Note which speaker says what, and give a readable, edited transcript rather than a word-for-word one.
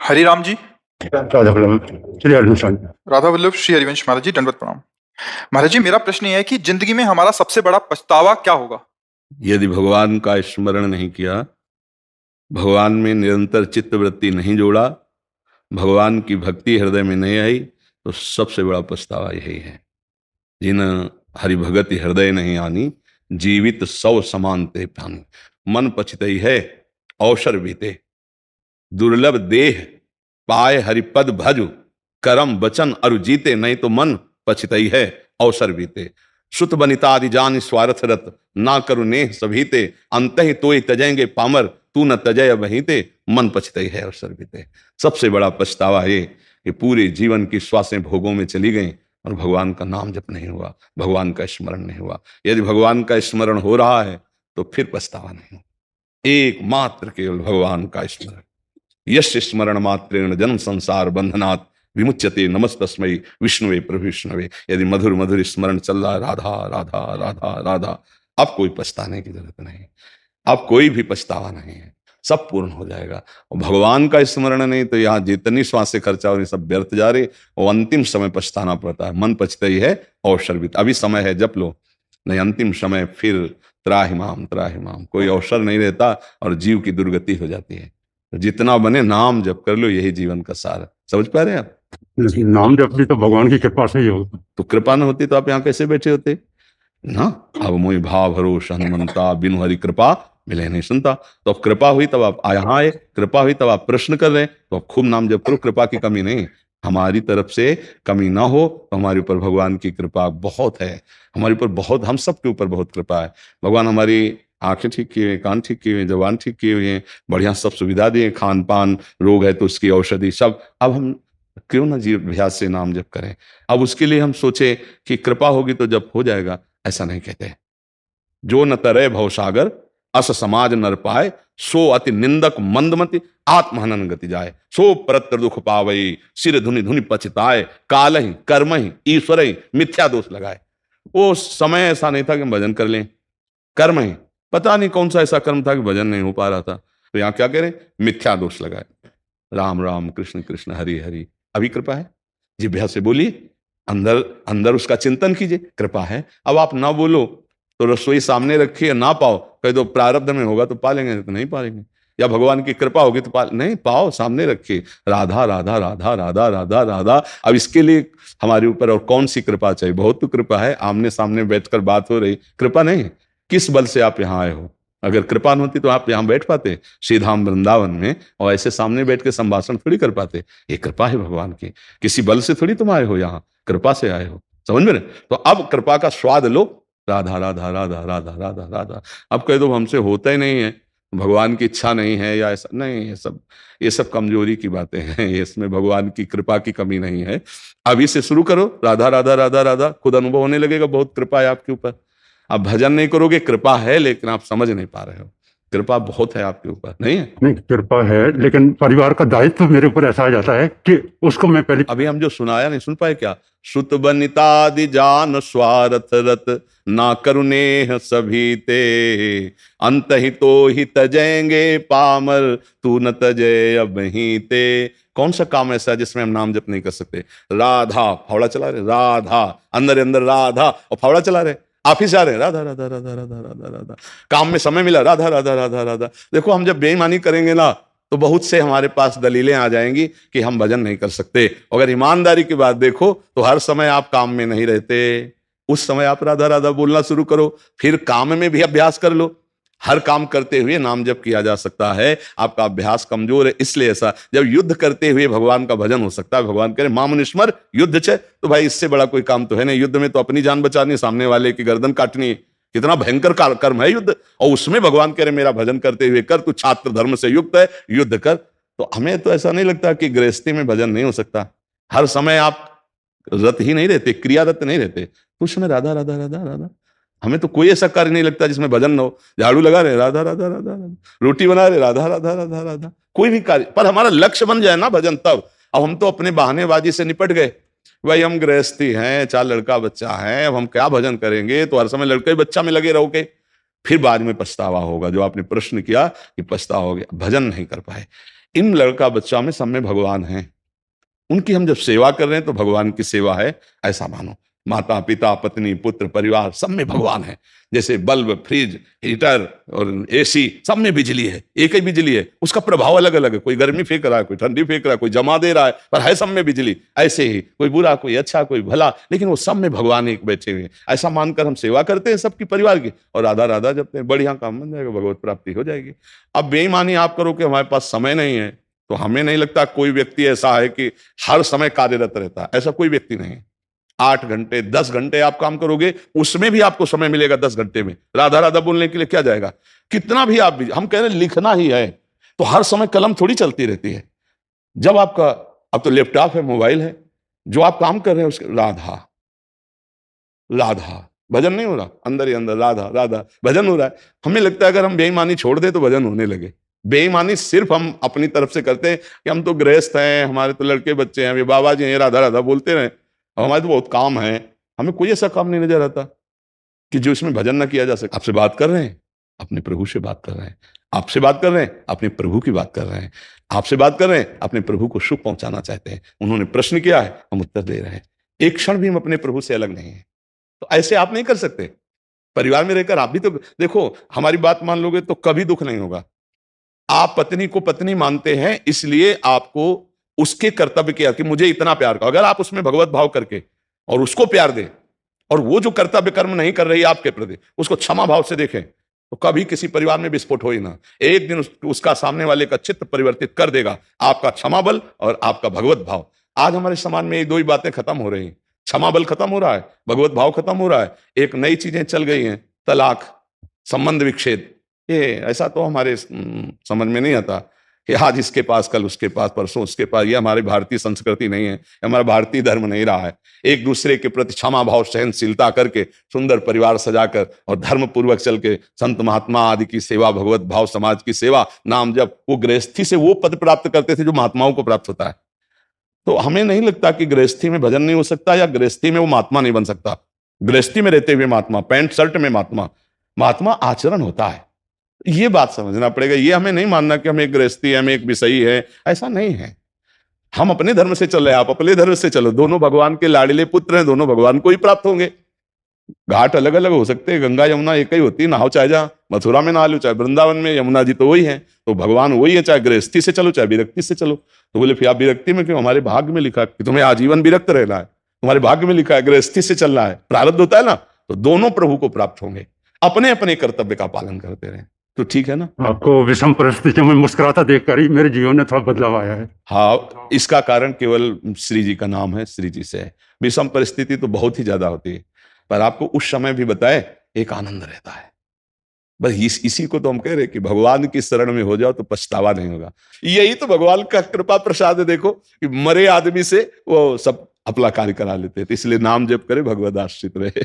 Speaker 1: हरिराम जी।
Speaker 2: राधा वल्लभ श्री हरिवंश।
Speaker 1: राधा वल्लभ श्री हरिवंश महाराज जी, दंडवत प्रणाम। महाराज जी, मेरा प्रश्न ये है कि जिंदगी में हमारा सबसे बड़ा पछतावा क्या होगा?
Speaker 3: यदि भगवान का स्मरण नहीं किया, भगवान में निरंतर चित्तवृत्ति नहीं जोड़ा, भगवान की भक्ति हृदय में नहीं आई, तो सबसे बड़ा पछतावा यही है। जिन हरि भगति हृदय नहीं आनी, जीवित सौ समान ते पानी। मन पछतई है अवसर बीते, दुर्लभ देह पाए हरिपद भजु, करम वचन अरु जीते। नहीं तो मन पछतई है अवसर बीते। सुत बनिता आदि जान स्वार्थ रत, ना करु नेह सभीते। अंत ही तोय तजेंगे पामर, तू न तजय वहीते। मन पछतई है अवसर बीते। सबसे बड़ा पछतावा है कि पूरे जीवन की श्वासें भोगों में चली गईं और भगवान का नाम जप नहीं हुआ, भगवान का स्मरण नहीं हुआ। यदि भगवान का स्मरण हो रहा है तो फिर पछतावा नहीं हो। एकमात्र केवल भगवान का स्मरण। यश स्मरण मात्रेण जन्म संसार बंधनात् विमुच्यते, नमस्तस्मै विष्णुवे प्रभु विष्णुवे। यदि मधुर मधुर स्मरण चल रहा है, राधा राधा राधा राधा, अब कोई पछताने की जरूरत नहीं, अब कोई भी पछतावा नहीं है, सब पूर्ण हो जाएगा। और भगवान का स्मरण नहीं तो यहाँ जितनी श्वासें खर्चा हो रही सब व्यर्थ जा रही, और अंतिम समय पछताना पड़ता है। मन पछता ही है अवसर भी, अभी समय है जप लो, नहीं अंतिम समय फिर त्राहिमाम त्राहिमाम, कोई अवसर नहीं रहता और जीव की दुर्गति हो जाती है। तो जितना बने नाम जप कर लो, यही जीवन का सार है। समझ पा रहे हैं आप?
Speaker 2: नाम जप भी तो भगवान की कृपा से ही होगा।
Speaker 3: तो कृपा न होती तो आप यहाँ कैसे बैठे होते ना? अब मोहि भाव भरोस हनुमंता, बिनु हरि कृपा मिले नहीं सुनता। तो अब कृपा हुई तब आप यहाँ आए, कृपा हुई तब आप प्रश्न कर रहे हैं, तो आप खूब नाम जप करो। कृपा की कमी नहीं, हमारी तरफ से कमी ना हो तो हमारे ऊपर भगवान की कृपा बहुत है। हमारे ऊपर बहुत, हम सब के ऊपर बहुत कृपा है। भगवान हमारी आंखें ठीक किए हुए, कान ठीक किए हुए, जबान ठीक किए हुए हैं, बढ़िया सब सुविधा दिए, खान पान, रोग है तो उसकी औषधि सब। अब हम क्यों ना जीव अभ्यास से नाम जप करें? अब उसके लिए हम सोचे कि कृपा होगी तो जब हो जाएगा, ऐसा नहीं कहते। जो न तरे भवसागर अस समाज नर पाए, सो अति निंदक मंदमति आत्महनन गति जाए। सो परत्र दुख पावई, सिर धुनि धुनि पछताए। काल ही कर्म ही ईश्वर ही मिथ्या दोष लगाए। वो समय ऐसा नहीं था कि हम भजन कर लें, कर्म ही पता नहीं कौन सा ऐसा कर्म था कि भजन नहीं हो पा रहा था। तो यहाँ क्या करें? मिथ्या दोष लगाए। राम राम कृष्ण कृष्ण हरि हरि, अभी कृपा है। जिभ्या से बोलिए, अंदर अंदर उसका चिंतन कीजिए, कृपा है। अब आप ना बोलो तो रसोई सामने रखिए, ना पाओ कह दो प्रारब्ध में होगा तो पा लेंगे, तो नहीं पालेंगे। या भगवान की कृपा होगी तो नहीं पाओ, सामने रखिए, राधा राधा राधा राधा राधा राधा। अब इसके लिए हमारे ऊपर और कौन सी कृपा चाहिए? बहुत तो कृपा है, आमने सामने बैठकर बात हो रही, कृपा नहीं है। किस बल से आप यहाँ आए हो? अगर कृपा न होती तो आप यहाँ बैठ पाते श्रीधाम वृंदावन में, और ऐसे सामने बैठ के संभाषण थोड़ी कर पाते। ये कृपा है भगवान की, किसी बल से थोड़ी तुम आए हो, यहाँ कृपा से आए हो। समझ में? तो अब कृपा का स्वाद लो, राधा राधा राधा राधा राधा राधा। अब कह दो हमसे होता ही नहीं है, भगवान की इच्छा नहीं है या ऐसा नहीं, ये सब कमजोरी की बातें हैं, इसमें भगवान की कृपा की कमी नहीं है। अभी से शुरू करो, राधा राधा राधा राधा, खुद अनुभव होने लगेगा बहुत कृपा है आपके ऊपर। आप भजन नहीं करोगे, कृपा है लेकिन आप समझ नहीं पा रहे हो। कृपा बहुत है आपके ऊपर, नहीं है?
Speaker 2: नहीं, कृपा है लेकिन परिवार का दायित्व मेरे ऊपर ऐसा आ जाता है कि उसको मैं पहले।
Speaker 3: अभी हम जो सुनाया नहीं सुन पाए क्या? सुत बनितादि जान स्वार्थ रत, ना करुणेह सभी ते। अंत ही तो ही तजेंगे पामर, तू न तजे अब ही ते। कौन सा काम ऐसा है जिसमें हम नाम जप नहीं कर सकते? राधा फावड़ा चला रहे, राधा अंदर अंदर राधा, और फावड़ा चला रहे, ऑफिस जा रहे हैं, राधा राधा राधा राधा राधा राधा। काम में समय मिला, राधा राधा राधा राधा। देखो हम जब बेईमानी करेंगे ना तो बहुत से हमारे पास दलीलें आ जाएंगी कि हम भजन नहीं कर सकते। अगर ईमानदारी की बात देखो तो हर समय आप काम में नहीं रहते, उस समय आप राधा राधा बोलना शुरू करो, फिर काम में भी अभ्यास कर लो। हर काम करते हुए नाम जप किया जा सकता है। आपका अभ्यास कमजोर है इसलिए ऐसा। जब युद्ध करते हुए भगवान का भजन हो सकता है, भगवान करे मामुनिस्मर युद्ध छे, तो भाई इससे बड़ा कोई काम तो है नहीं। युद्ध में तो अपनी जान बचानी, सामने वाले की गर्दन काटनी, कितना भयंकर कर्म है युद्ध। और उसमें भगवान कह रहे मेरा भजन करते हुए कर, तू छात्र धर्म से युक्त है, युद्ध कर। तो हमें तो ऐसा नहीं लगता कि गृहस्थी में भजन नहीं हो सकता। हर समय आप रत ही नहीं रहते, क्रियारत नहीं रहते, तो उसमें राधा राधा राधा राधा। हमें तो कोई ऐसा कार्य नहीं लगता जिसमें भजन न हो। झाड़ू लगा रहे राधा राधा राधा राधा, रोटी बना रहे राधा राधा राधा राधा, कोई भी कार्य। पर हमारा लक्ष्य बन जाए ना भजन, तब। अब हम तो अपने बहानेबाजी से निपट गए, भाई हम गृहस्थी हैं, 4 लड़का बच्चा है, अब हम क्या भजन करेंगे? तो हर समय लड़के बच्चा में लगे रहोगे, फिर बाद में पछतावा होगा। जो आपने प्रश्न किया कि पछतावा हो गया, भजन नहीं कर पाए। इन लड़का बच्चा में सब में भगवान है, उनकी हम जब सेवा कर रहे हैं तो भगवान की सेवा है, ऐसा मानो। माता पिता पत्नी पुत्र परिवार सब में भगवान है। जैसे बल्ब फ्रिज हीटर और एसी सब में बिजली है, एक ही बिजली है, उसका प्रभाव अलग अलग है, कोई गर्मी फेंक रहा है, कोई ठंडी फेंक रहा है, कोई जमा दे रहा है, पर है सब में बिजली। ऐसे ही कोई बुरा कोई अच्छा कोई भला, लेकिन वो सब में भगवान एक बैठे हुए हैं। ऐसा मानकर हम सेवा करते हैं सबकी परिवार की, और राधा राधा जपते हैं, बढ़िया काम बन जाएगा, भगवत प्राप्ति हो जाएगी। अब बेईमानी आप करो कि हमारे पास समय नहीं है, तो हमें नहीं लगता कोई व्यक्ति ऐसा है कि हर समय कार्यरत रहता है, ऐसा कोई व्यक्ति नहीं है। 8 घंटे 10 घंटे आप काम करोगे, उसमें भी आपको समय मिलेगा 10 घंटे में राधा राधा बोलने के लिए क्या जाएगा। कितना भी आप हम कह रहे हैं लिखना ही है तो हर समय कलम थोड़ी चलती रहती है। जब आपका अब तो लैपटॉप है, मोबाइल है, जो आप काम कर रहे हैं उसके राधा राधा भजन नहीं हो रहा, अंदर ही अंदर राधा राधा भजन हो रहा है। हमें लगता है अगर हम बेईमानी छोड़ दें तो भजन होने लगे। बेईमानी सिर्फ हम अपनी तरफ से करते हैं कि हम तो गृहस्थ हैं, हमारे तो लड़के बच्चे हैं, ये बाबा जी हैं, राधा राधा बोलते रहे, हमारे तो बहुत काम है। हमें कोई ऐसा काम नहीं नजर आता कि जो इसमें भजन ना किया जा सके। आपसे बात कर रहे हैं, अपने प्रभु से बात कर रहे हैं, आपसे बात कर रहे हैं, अपने प्रभु की बात कर रहे हैं, आपसे बात कर रहे हैं, अपने प्रभु को सुख पहुंचाना चाहते हैं। उन्होंने प्रश्न किया है, हम उत्तर दे रहे हैं। एक क्षण भी हम अपने प्रभु से अलग नहीं है। तो ऐसे आप नहीं कर सकते। परिवार में रहकर आप भी तो देखो, हमारी बात मान लोगे तो कभी दुख नहीं होगा। आप पत्नी को पत्नी मानते हैं, इसलिए आपको उसके कर्तव्य किया कि मुझे इतना प्यार करो। अगर आप उसमें भगवत भाव करके और उसको प्यार दें, और वो जो कर्तव्य कर्म नहीं कर रही आपके प्रति उसको क्षमा भाव से देखें, तो कभी किसी परिवार में विस्फोट हो ही ना। एक दिन उसका सामने वाले का चित्त परिवर्तित कर देगा, आपका क्षमा बल और आपका भगवत भाव। आज हमारे समाज में ये दो ही बातें खत्म हो रही हैं, क्षमा बल खत्म हो रहा है, भगवत भाव खत्म हो रहा है। एक नई चीजें चल गई हैं, तलाक, संबंध विच्छेद। ये ऐसा तो हमारे समझ में नहीं आता कि आज इसके पास कल उसके पास परसों उसके पास। ये हमारी भारतीय संस्कृति नहीं है, हमारा भारतीय धर्म नहीं रहा है। एक दूसरे के प्रति क्षमा भाव सहनशीलता करके सुंदर परिवार सजाकर और धर्म पूर्वक चल के संत महात्मा आदि की सेवा, भगवत भाव, समाज की सेवा, नाम जब, वो गृहस्थी से वो पद प्राप्त करते थे जो महात्माओं को प्राप्त होता है। तो हमें नहीं लगता कि गृहस्थी में भजन नहीं हो सकता या गृहस्थी में वो महात्मा नहीं बन सकता। गृहस्थी में रहते हुए महात्मा, पैंट शर्ट में महात्मा, महात्मा आचरण होता है। ये बात समझना पड़ेगा। ये हमें नहीं मानना कि हम एक गृहस्थी है, हम एक विषयी है, ऐसा नहीं है। हम अपने धर्म से चल रहे हैं, आप अपने धर्म से चलो। दोनों भगवान के लाडले पुत्र हैं, दोनों भगवान को ही प्राप्त होंगे। घाट अलग अलग हो सकते हैं, गंगा यमुना एक ही होती है, नहाओ चाहे जहाँ मथुरा में नहा लो, चाहे वृंदावन में, यमुना जी तो वही है, तो भगवान वही है। चाहे गृहस्थी से चलो चाहे विरक्ति से चलो। तो बोले फिर आप विरक्ति में क्यों? हमारे भाग्य में लिखा है कि तुम्हें आजीवन विरक्त रहना है, तुम्हारे भाग्य में लिखा है गृहस्थी से चलना है, प्रारब्ध होता है ना। तो दोनों प्रभु को प्राप्त होंगे, अपने अपने कर्तव्य का पालन करते रहे तो ठीक है ना।
Speaker 2: आपको विषम परिस्थितियों में मुस्कुराता देखकर ही मेरे जीवन में थोड़ा बदलाव आया है।
Speaker 3: हाँ, इसका कारण केवल श्री जी का नाम है, श्री जी से है। विषम परिस्थिति तो बहुत ही ज्यादा होती है, पर आपको उस समय भी बताए एक आनंद रहता है। बस इसी को तो हम कह रहे हैं कि भगवान की शरण में हो जाओ तो पछतावा नहीं होगा। यही तो भगवान का कृपा प्रसाद है। देखो कि मरे आदमी से वो सब अपना कार्य करा लेते हैं, तो इसलिए नाम जप करे, भगवत आश्रित रहे।